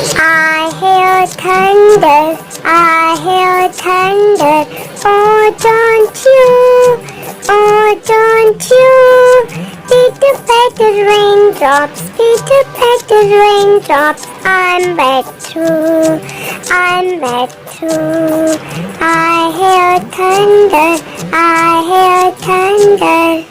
I hear thunder, I hear thunder. Oh, don't you? Pitter patter raindrops, pitter patter raindrops. I'm wet through, I'm wet through. I hear thunder, I hear thunder.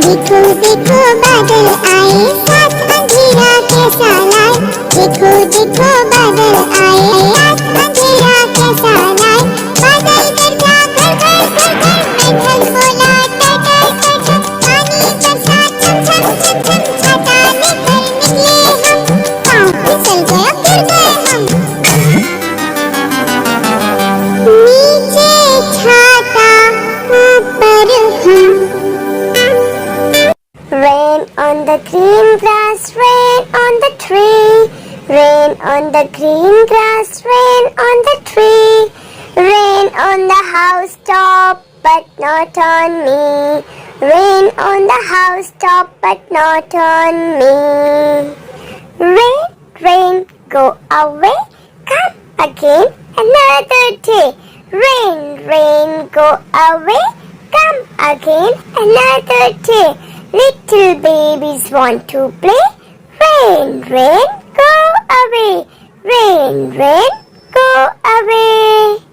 देखो देखो बादल आए साथ अंधेरा कैसा लाए देखो देखो बादल आए साथ अंधेरा कैसा लाए बादल गरजा घर घर घर घर मेघल बोला टर टर टर टर पानी बरसा छम छम छम छम छाता लेकर निकले हम पाँव फिसल गया गिर गए हम नीचे छाता ऊपर हम Rain on the green grass, rain on the tree. Rain on the green grass, rain on the tree. Rain on the housetop, but not on me. Rain on the housetop, but not on me. Rain, rain, go away, come again another day. Rain, rain, go away, come again another day. Little babies want to play. Rain, rain, go away. Rain, rain, go away.